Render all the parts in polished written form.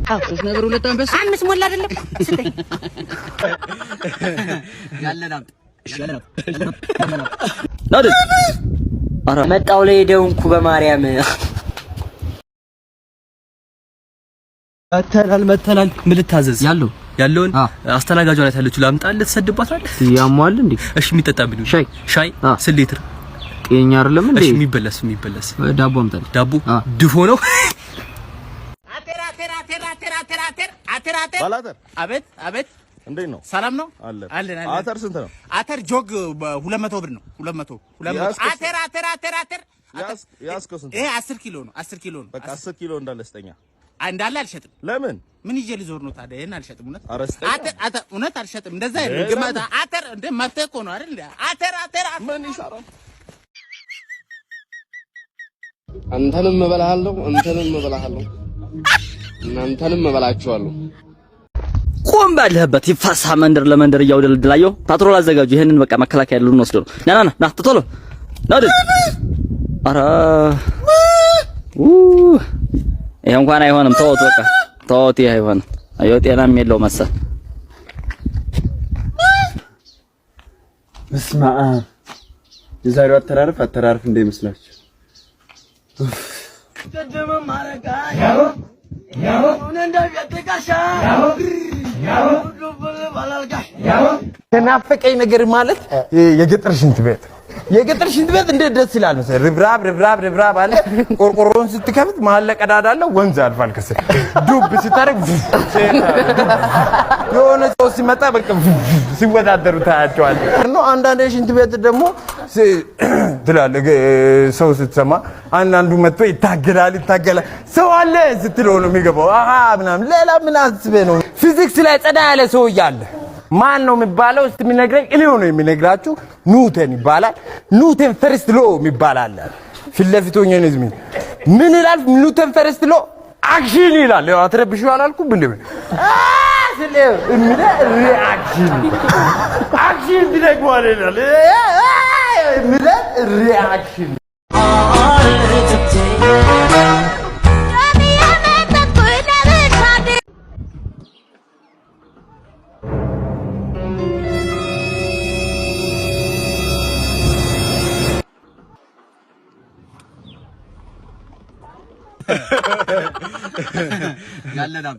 ሶስት ነበር ሁለት አንበሳ አምስት ሞላ አይደለም ስትይ ያለናም ናደ አራ መጣው ላይ ደውንኩ በማርያም መተናል ምን ልታዘዝ ያለውን አስተናጋጇ ላይ ታለች ላምጣልህ ተሰድባት አይደል ያሟል እንዴ እሺ የሚጠጣብኝ ሻይ ስንት ሊትር ጤኛ አይደለም እንዴ እሺ የሚበላስ ዳቦ አምጣል ዳቦ ድፎ ነው ባላተር አቤት እንዴት ነው ሰላም ነው አለን አተር ስንት ነው አተር ጆግ 200 ብር ነው 200 አተር ያስከው ስንት ይሄ 10 ኪሎ ነው በቃ 10 ኪሎ እንዳለ ስጠኛ እንዳለ አልሸጥም ለምን ምን ይዤ ልዞር ነው ታዲያ ይሄን አልሸጥም አተር እውነት አልሸጥም እንደዛ አይደለም ግማታ አተር እንደ መፍትሄ እኮ ነው አይደል አተር ምን ይሰራል አንተንም እበላሃለሁ እናንተንም እበላችኋለሁ ቆም ባለህበት ይፋሳ መንደር ለመንደር ያውደልድላየው ፓትሮል አዘጋጁ ይሄንን በቃ መከላከያ ያሉን ወስደው ና ተቶሎ ናደ አራ ይሄ እንኳን አይሆንም ተውት በቃ ተውት ይሄ አይሆንም አየው ጤናም የለው መሰል በስመአብ የዛሬው አተራረፍ እንደይመስላችሁ ተደመ ማረጋ ያው እንደሚያጠቃሻ ያው ተናፈቀኝ ነገር ማለት የገጠር ሽንት ቤት እንዴት ደስ ይላል መሰለህ ርብራብ አለ ቆርቆሮን ስትከፍት መሀል ለቀዳዳ አለ ወንዝ አልፋል ከስር ዱብ ሲታረግ የሆነ ሰው ሲመጣ በቃ ሲወዳደሩ ታያቸዋል ነው አንዳንድ ሽንት ቤት ደግሞ ትላለህ ሰው ስትሰማ አንዳንዱ መጥቶ ይታገላል ሰው አለ ስትለው ነው የሚገባው ምናምን ሌላ ምን አስበህ ነው ፊዚክስ ላይ ጸዳ ያለ ሰው እያለ ማን ነው የሚባለው እስቲ የሚነግረኝ እኔው ነው የሚነግራችሁ ኒውተን ይባላል ኒውተን ፈርስት ሎ የሚባል ፊት ለፊት ሆኜ ነው ምን ይላል ኒውተን ፈርስት ሎ አክሽን ይላል ያው አትረብሽው አላልኩም እንዴ ስለዚህ እምለ አክሽን ቢደግሟል ይላል እምለ ሪአክሽን ያለናም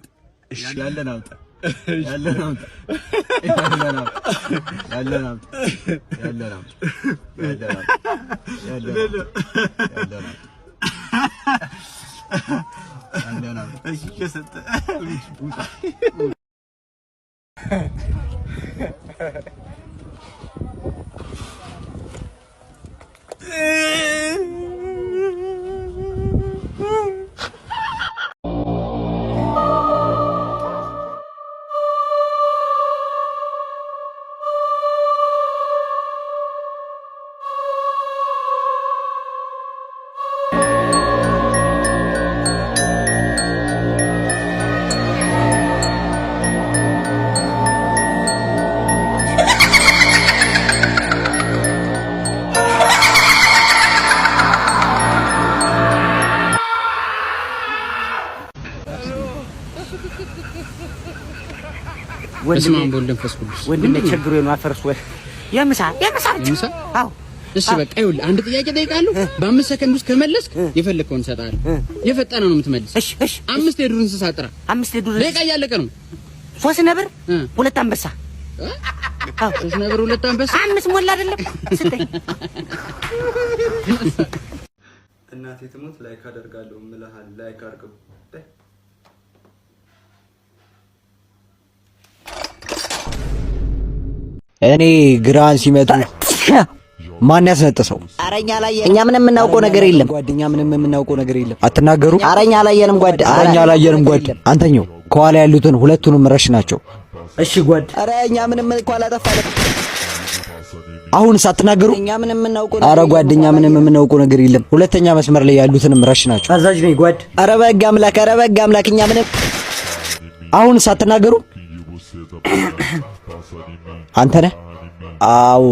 ወንድሜ ቸግሮ ነው አፈርስ ወይ የምሳ አዎ እሺ በቃ ይኸውልህ አንድ ጥያቄ ጠይቃለሁ በ5 ሰከንድ ውስጥ ከመለስክ የፈለከውን ሰጣለሁ የፈጠነ ነው የምትመልስ እሺ 5 የዱር እንስሳ ጥራ 5 የዱር ደቂቃ እያለቀ ነው 3 ነብር 2 አንበሳ 3 ነብር 2 አንበሳ 5 ሞላ አይደለም ስትይ እናቴ ትሞት ላይክ አደርጋለሁ ምልሃል ላይክ አድርገው እኔ ግራን ሲመጡ ማን ያስነጥሰው አረኛ ላይ እኛ ምንም የምናውቀው ነገር የለም ጓደኛ ምንም የምናውቀው ነገር የለም አትናገሩ አረኛ አላየንም ጓድ አንተኛው ከኋላ ያሉትን ሁለቱንም ረሽ ናቸው እሺ ጓድ አረኛ ምንም እንኳን አላጠፋንም አሁን ሳትናገሩ እኛ ምንም የምናውቀው አረ ጓደኛ ምንም የምናውቀው ነገር የለም ሁለተኛ መስመር ላይ ያሉትንም ረሽ ናቸው አዛዥ ነኝ ጓድ አረ በግ አምላክ እኛ ምንም አሁን ሳትናገሩ አንተ ነህ አው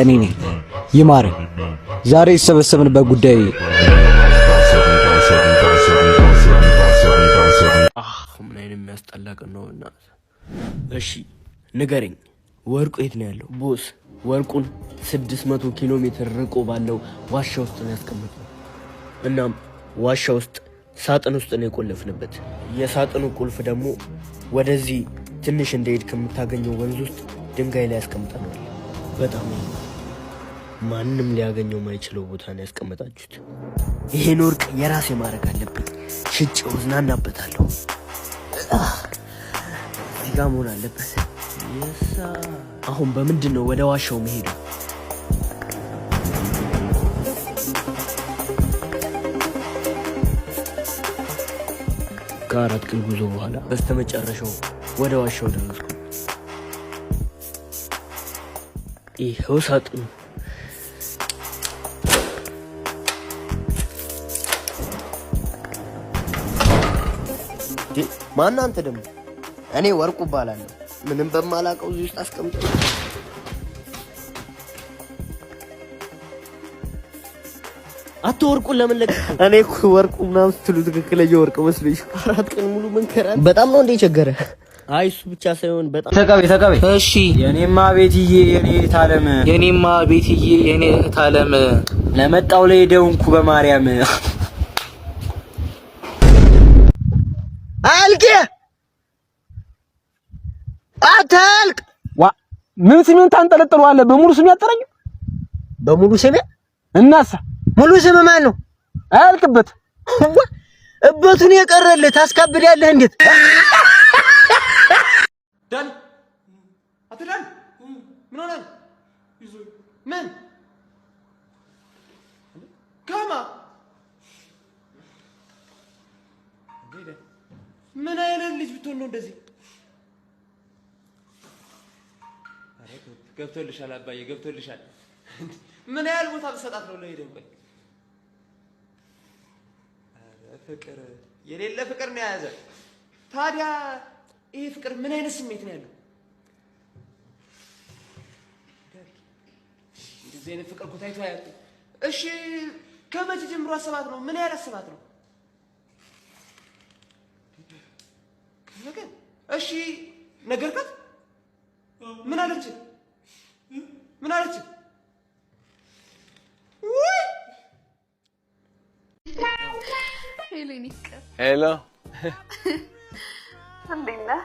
እኔ ነኝ ይማር ዛሬ የተሰበሰብንበት ጉዳይ ምን የሚያስጠላቅ ነው እና እሺ ንገረኝ ወርቁ የት ነው ያለው? ቦስ ወርቁን 600 ኪሎ ሜትር ርቆ ባለው ዋሻ ውስጥ ነው ያስቀመጥነው። እናም ዋሻ ውስጥ ሳጥን ውስጥ ነው የቆለፍንበት። የሳጥኑ ቁልፍ ደግሞ ወደዚህ ትንሽ እንደሄድ ከምታገኘው ወንዝ ውስጥ ድንጋይ ላይ ያስቀምጠናል። በጣም ማንም ሊያገኘው ማይችለው ቦታ ነው ያስቀመጣችሁት። ይሄን ወርቅ የራሴ ማድረግ አለብኝ። ሽጬው እዝናናበታለሁ። እዚህ ጋር መሆን አለበት። አሁን በምንድን ነው ወደ ዋሻው መሄደው? ከአራት ቀን ጉዞ በኋላ በስተመጨረሻው ወደ ዋሻው ደረስኩ። ይኸው ሳጥኑ። ማን አንተ ደግሞ? እኔ ወርቁ እባላለሁ። ምንም በማላውቀው እዚህ ውስጥ አስቀምጦ አቶ ወርቁን ለምን ለቀቅ? እኔ እኮ ወርቁ ምናምን ስትሉ ትክክለኛ ወርቅ መስሎኝ 4 ቀን ሙሉ መንከራን። በጣም ነው እንደ ቸገረ። አይ እሱ ብቻ ሳይሆን በጣም ተቀበይ። እሺ የኔማ ቤትዬ የኔ ታለም ለመጣው ላይ ደውንኩ በማርያም አልቄ አታልቅ። ምን ስሜን ታንጠለጥለዋለህ? በሙሉ ስሜ አጠረኝ። በሙሉ ስሜ እናሳ ሙሉ ስም ማን ነው? አያልቅበት እበቱን የቀረልህ ታስካብዳለህ። እንዴት ዳን አትዳን ምን ሆነ? ምን ካማ ምን አይነት ልጅ ብትሆን ነው እንደዚህ? አረ ገብቶልሻል አባዬ ገብቶልሻል። ምን ያህል ቦታ በሰጣት ነው ለሄደው? ቆይ አረ ፍቅር የሌለ ፍቅር ነው የያዘ። ታዲያ ይሄ ፍቅር ምን አይነት ስሜት ነው ያለው? እንደዚህ አይነት ፍቅር እኮ ታይቶ አያውቅም። እሺ ከመቼ ጀምሮ አሰባት ነው? ምን ያህል አሰባት ነው? እሺ ነገርካት? ምን አለች? ሄሎ እንዴት ነህ?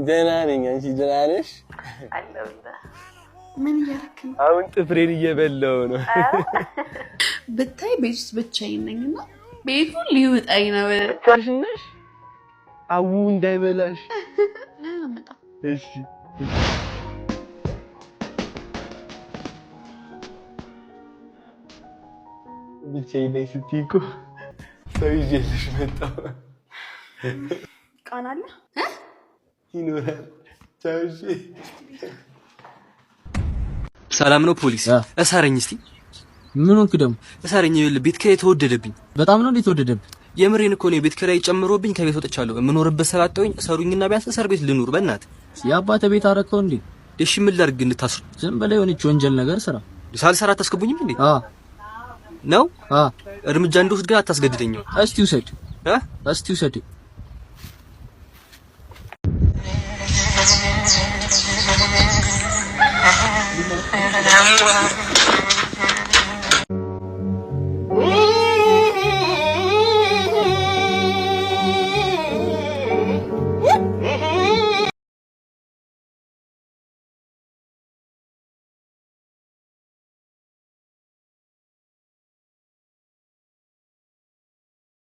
ደህና ነኝ። አንቺ ደህና ነሽ? አለሁልህ። ምን እያደረክ ነው? አሁን ጥፍሬን እየበላሁ ነው። ብታይ ቤት ውስጥ ብቻዬን ነኝና ቤቱ ሊውጣኝ ነው። ብቻሽን ነሽ? አው እንዳይበላሽ። እሺ ብቻዬን ነኝ ስትይ እኮ ሰው ይዤልሽ መጣሁ። ቃና አለ ይኖራል። ቻው። እሺ ሰላም ነው ፖሊስ? እሰረኝ እስቲ። ምን ሆንክ ደግሞ? እሰረኝ። ቤት ኪራይ ተወደደብኝ። በጣም ነው እንዴ ተወደደብኝ? የምሬን እኮ ነው። ቤት ኪራይ ጨምሮብኝ ከቤት ወጥቻለሁ። የምኖርበት ሰላጣውኝ ሰሩኝና ቢያንስ እስር ቤት ልኑር በእናት። የአባተ ቤት አረከው እንዴ? እሺ ምን ላድርግ? እንድታስሩ ዝም በላይ የሆነች ወንጀል ነገር ስራ። ሳልሰራ አታስገቡኝም እንዴ? ነው እርምጃ እንደወስድ ግን አታስገድደኝም። እስቲ ውሰድ።